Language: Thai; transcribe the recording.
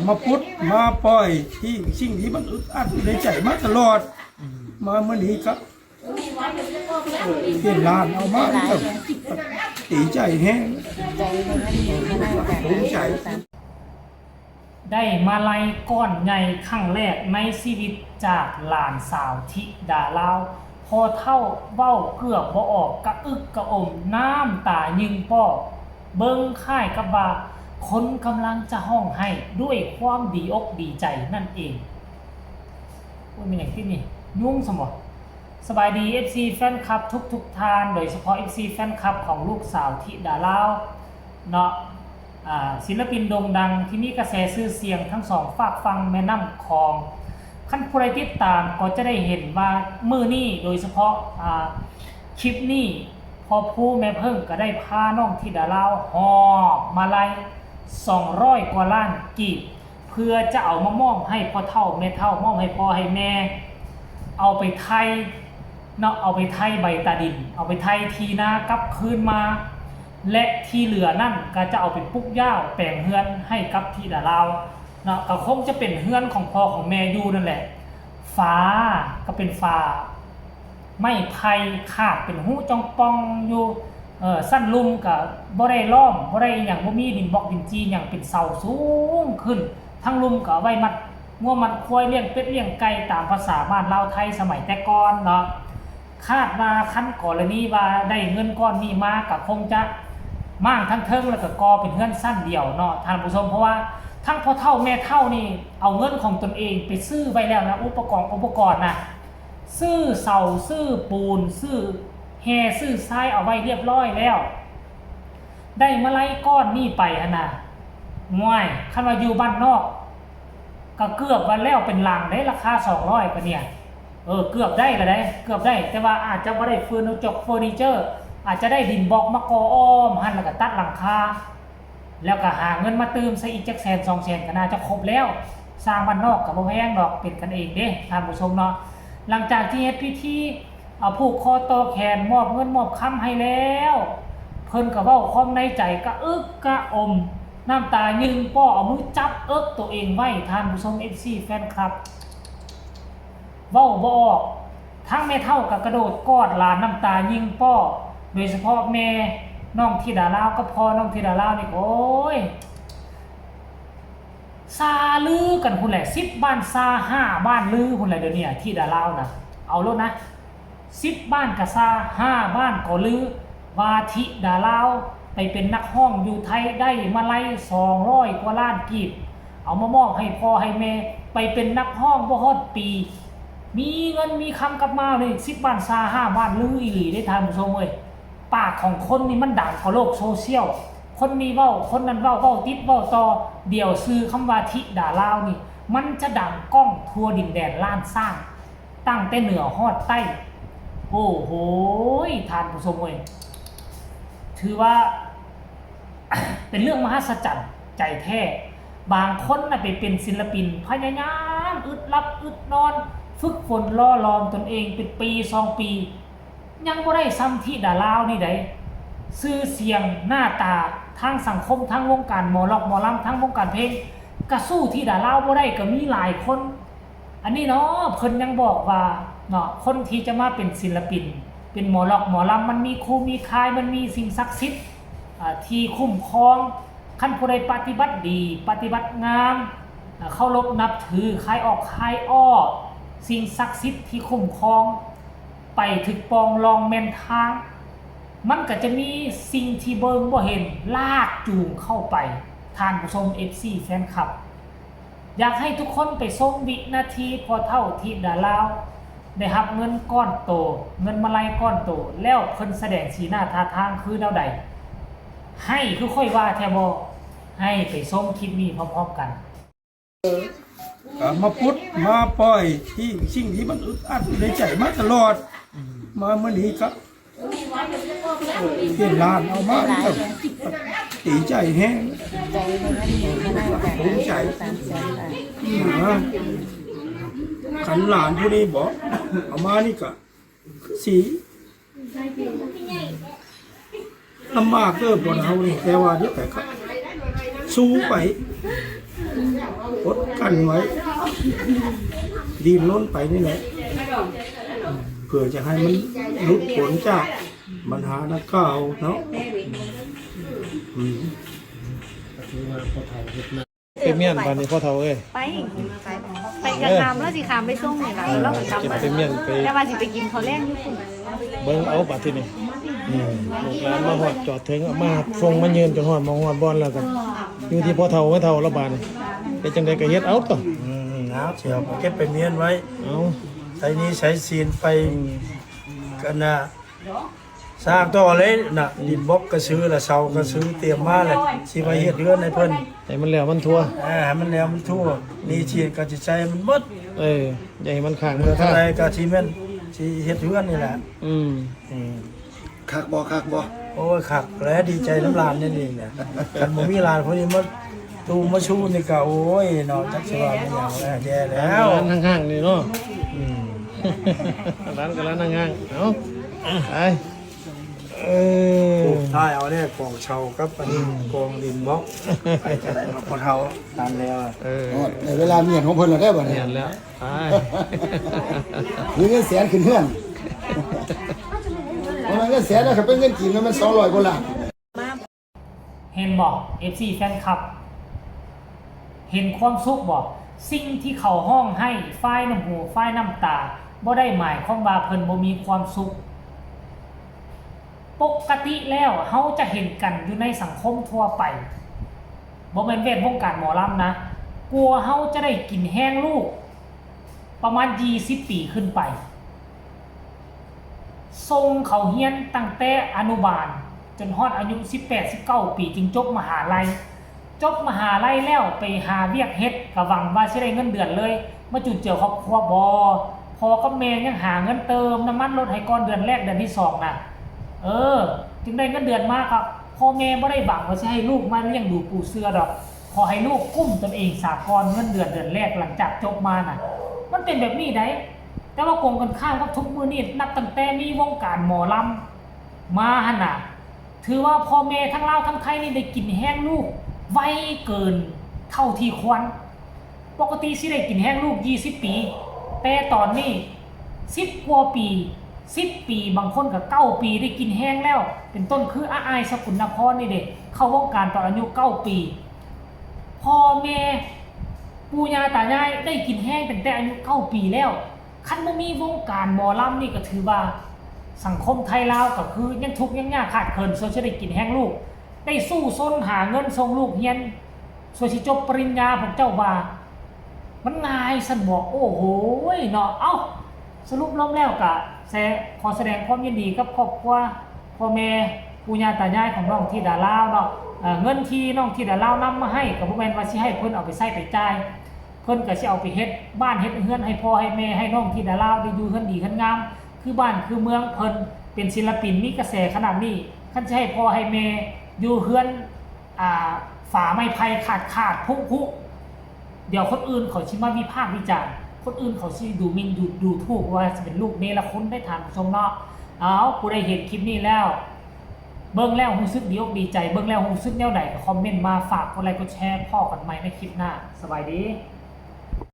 มาพุทธมาปล่อยที่สิ่งที่มันอึดอัดในใจมาตลอดมาเมื่อนี้ก็เปลี่ยนลานเอามาแบบตีใจแห้งภูมิใจได้มาลัยก้อนใหญ่ครั้งแรกในชีวิตจากหลานสาวธิดาลาวพอเท่าเว้าเกือบบ่ออกกระอึกกระอมน้ำตายิงป้อเบิ่งค่ายกับว่าคนกำลังจะห้องให้ด้วยความดีอกดีใจนั่นเองว่ามีอย่างที่นี่ยุ่งสมดสบายดี FC แฟนคลับทุกท่านโดยเฉพาะ FC แฟนคลับของลูกสาวธิดาลาวเนาะศิลปินโด่งดังที่มีกระแสชื่อเสียงทั้งสองฝากฟังแม่น้ำคลองขั้นผู้ใดติดตามก็จะได้เห็นว่ามื้อนี้โดยเฉพาะคลิปนี้พอผู้แม่เพิ่งก็ได้พาน้องธิดาลาวหอบมาลัย200 กว่าล้านกีบเพื่อจะเอามามอบให้พ่อเฒ่าแม่เฒ่ามอบให้พ่อให้แม่เอาไปไทยเนาะเอาไปไทยใบตาดินเอาไปไทยทีนากลับคืนมาและที่เหลือนั่นก็จะเอาไปปลูกหญ้าแปลงเฮือนให้กับธิดาลาวเนาะก็คงจะเป็นเฮือนของพ่อของแม่อยู่นั่นแหละฟ้าก็เป็นฟ้าไม่ไผ่ขาดเป็นหูจองปองอยู่สั้นลุ่มกับบ่ได้ล้อมบ่ได้อย่างบ่มีดินบล็อกดินจีอย่างเป็นเสาสูงขึ้นทั้งลุ่มก็ไว้มัดงัวมันควายเลี้ยงเป็ดเลี้ยงไก่ตามภาษาบ้านลาวไทยสมัยแต่ก่อนเนาะคาดว่าคันกรณีว่าได้เงินก้อนนี้มาก็คงจะมั่งทั้งเทิงแล้วก็กอเป็นเฮือนสั้นเดียวเนาะท่านผู้ชมเพราะว่าทั้งพ่อเฒ่าแม่เฒ่านี่เอาเงินของตนเองไปซื้อไว้แล้วนะอุปกรณ์นะซื้อเสาซื้อปูนซื้อแห่ซื้อทรายเอาไว้เรียบร้อยแล้วได้มาไล่ก้อนนี่ไปนะง่ายคันว่าอยู่บ้านนอกก็เกือบวันแล้วเป็นหลังได้ราคา200ก็เนี่ยเกือบได้ละได้เกือบได้แต่ว่าอาจจะไม่ได้เฟอร์นิเจอร์อาจจะได้ดินบล็อกมากออ้อมหันแล้วก็ตัดหลังคาแล้วก็หาเงินมาเติมใส่อีกจักแสน2 แสนก็น่าจะครบแล้วสร้างบ้านนอกกับบ่แพงดอกเป็นกันเองเด้ท่านผู้ชมเนาะหลังจากที่เฮ็ดพิธีผูกคอต่อแขนมอบเงินมอบคำให้แล้วเพิ่นก็เว้าความในใจกะอึกกะอมน้ำตายิงป้อเอามือจับตัวเองไว้ท่านผู้ชม FC แฟนคลับเว้าบ่ออกทั้งแม่เฒ่าก็กระโดดกอดหลานน้ำตายิงป้อโดยเฉพาะแม่น้องธิดาลาวก็พอน้องธิดาลาวนี่โอ้ยซาลือกันพุ่นแหละ10 บ้านซา5 บ้านลือพุ่นแหละเดี๋ยวนี้ธิดาลาวนะเอาแล้วนะ10 บ้านกะซา5 บ้านก็ลือว่าธิดาลาวไปเป็นนักห้องอยู่ไทยได้มาไล่200 กว่าล้านกีบเอามามอบให้พ่อให้แม่ไปเป็นนักห้องบ่ฮอดปีมีเงินมีคำกลับมาเลย10 บ้านซา5 บ้านลืออีหลีได้ทานผู้ชมเว้ยปากของคนนี่มันดังกว่าโลกโซเชียลคนนี้เว้าคนนั้นเว้าติดเว้าต่อเดี๋ยวซื้อคำว่าธิดาลาวนี่มันจะดังก้องทั่วดินแดนล้านสร้างตั้งแต่เหนือฮอดใต้โอ้โหทานผู้ชมเว้ยถือว่า เป็นเรื่องมหัศจรรย์ใจแท้บางคนน่ะไปเป็นศิลปินพยายามอึดรับอึดนอนฝึกฝนล่อลอมตนเองเป็นปี2 ปียังบ่ได้ซ้ำธิดาลาวนี่ได้ชื่อเสียงหน้าตาทางสังคมทั้งวงการหมอลำทั้งวงการเพลงก็สู้ธิดาลาวบ่ได้ก็มีหลายคนอันนี้เนาะเพิ่นยังบอกว่าเนาะคนที่จะมาเป็นศิลปินเป็นหมอลำมันมีครูมีค่ายมันมีสิ่งศักดิ์สิทธิ์ที่คุ้มครองคันผู้ใดปฏิบัติดีปฏิบัติงามเคารพนับถือคายออกคายอ้อสิ่งศักดิ์สิทธิ์ที่คุ้มครองไปถึกปองลองแม่นทางมันก็จะมีสิ่งที่เบิ่งบ่เห็นลากจูงเข้าไปท่านผู้ชม FC แฟนคลับอยากให้ทุกคนไปชมวินาทีพอเท่าธิดาลาวได้รับเงินก้อนโตเงินมาลัยก้อนโตแล้วเพิ่นแสดงสีหน้าท่าทางคือแนวใดให้คือค่อยว่าแท้บ่ให้ไปชมคลิปนี้พร้อมๆกันมาพุทธมาปล่อยที่สิ่งที่มันอึดอัดในใจมาตลอดมาเมื่อนี้ก็เปลี่ยนลานเอามาแบบตีใจแห้งภูมิใจขันหลานผู้นี้บอกเอามานี่ก็สีลำบากเกินกว่าเรานี่แต่ว่าเดี๋ยวแต่ก็ สู้ไปอดกันไว้ดิ้นรนไปนี่แหละเพื่อจะให้มันหลุดพ้นจากปัญหาดังกล่าวเนาะ เป็นเมียนปานนี้พ่อเฒ่าเอ้ย ไปกระคำแล้วสิคำไปส่งนี่ล่ะแล้วก็กลับ เก็บ มา เป็นเมียนไป แต่ว่าสิไปกินข้าวแรงอยู่พุ่น เบิ่งเอาบัดที่นี่ลูกหลานมาฮอดจอดถึงเอามาส่งมายืนจนฮอดมองฮอดบ่อนแล้วกันอยู่ที่พ่อเฒ่าแม่เฒ่าละบาดนี่เป็นจังได๋ก็เฮ็ดเอาต่อ นะเสียวเก็บไปเมียนไว้ เอา ใช้นี้ใช้ศีลไปกันนะสร้างต่อเลยนะดินบล็อกก็ซื้อละเสาก็ซื้อเตรียมมาเลยสิไปเฮ็ดเรือนให้เพิ่น ให้มันแล้วมันทั่ว ให้มันแล้วมันทั่วนี่ชีก็สิใช้มันหมด อย่าให้มันข้าง เมื่อเท่าไรก็สิแม่นสิเฮ็ดเรือนนี่แหละ อืม คักบ่ โอ้ยคักแล้วดีใจน้ำลานนี่เองเนี่ยคันบ่มีลานคนนี้มาตูมาชูนี่ก็โอ้ยเนาะจักสิว่ามันหยังแย่แล้ว ร้านข้างๆนี่เนาะร้านก็ร้านข้างๆเนาะไปปลูกท้ายเอาเนี่ยกองเชากับอันนี้กองดินบล็อกไปจะได้มาพอเท่าตามแล้ว ในเวลาเมียนของเพิ่นแล้วได้บ่ เห็ เนี่ย นแล้วไป มีเงินแสนขึ้นเฮือนเพราะมันเงินแสนแล้วก็เป็นเงินจีนแล้วมัน200กว่าล้าน เห็นบอก FC แฟนคลับ เห็นความสุขบอกสิ่งที่เขาห้องให้ฝ่ายน้ำหูฝ่ายน้ำตาบ่ได้หมายความว่าเพิ่นบ่มีความสุขปกติแล้วเฮาจะเห็นกันอยู่ในสังคมทั่วไปบ่แม่นเวทวงการหมอลำนะกลัวเฮาจะได้กินแห้งลูกประมาณ20 ปีขึ้นไปส่งเขาเฮียนตั้งแต่อนุบาลจนฮอดอายุ18-19 ปีจึงจบมหาลัยจบมหาลัยแล้วไปหาเวียกเฮ็ดก็หวังว่าสิได้เงินเดือนเลยมาจุนเจือครอบครัวบ่พอกับแม่ยังหาเงินเติมน้ำมันรถให้ก่อนเดือนแรกเดือนที่2น่ะจึงได้เงินเดือนมาครับพ่อแม่บ่ได้หวังว่าสิให้ลูกมาเลี้ยงดูปูเสือดอกขอให้ลูกกุ้มตนเองสากลเงินเดือนแรกหลังจากจบมาน่ะมันเป็นแบบนี้ได้แต่ว่ากงกันข้ามกับทุกมื้อนี้นับตั้งแต่มีวงการหมอลำมาหั่นน่ะถือว่าพ่อแม่ทั้งลาวทั้งไทยนี่ได้กินแห้งลูกไวเกินเท่าที่ควรปกติสิได้กินแห้งลูก20 ปีแต่ตอนนี้10 กว่าปี10 ปีบางคนก็9 ปีได้กินแห้งแล้วเป็นต้นคืออาอายสกุลนครนี่เด็กเข้าวงการตอนอายุ9 ปีพ่อแม่ปู่ย่าตายายได้กินแห้งตั้งแต่อายุ9 ปีแล้วคันบ่มีวงการหมอลำนี่ก็ถือว่าสังคมไทยลาวก็คือยังทุกข์ยังยากขาดเคินส่วนจะได้กินแห้งลูกได้สู้ซนหาเงินส่งลูกเรียนส่วนสิจบปริญญาผมเจ้าว่ามันง่ายสันบอกโอ้โหเนาะเอ้าสรุปล้มแล้วกะขอแสดงความยินดีกับครอบครัวพ่อแม่ปู่ย่าตายายของน้องที่ดาลาวเนาะเงินที่น้องที่ดาลาวนำมาให้ก็บ่แม่นว่าสิให้เพิ่นเอาไปใช้ไปจ่ายเพิ่นก็สิเอาไปเฮ็ดบ้านเฮ็ดเรือนให้พ่อให้แม่ให้น้องที่ดาลาวได้อยู่เฮือนดีเฮือนงามคือบ้านคือเมืองเพิ่นเป็นศิลปินมีกระแสขนาดนี้คันสิให้พ่อให้แม่อยู่เฮือนฝาไม้ไผ่ขาดพุเดี๋ยวคนอื่นเขาสิมาวิพากษ์วิจารณ์คนอื่นเขาสิดูหมิ่นดูถูกว่าจะเป็นลูกเนรคุณได้ทานผู้ชมเนาะผู้ใดเห็นคลิปนี้แล้วเบิ่งแล้วรู้สึกดีอกดีใจเบิ่งแล้วรู้สึกแนวใดก็คอมเมนต์มาฝากกดไลค์กดแชร์พ่อกันใหม่ในคลิปหน้าสบายดี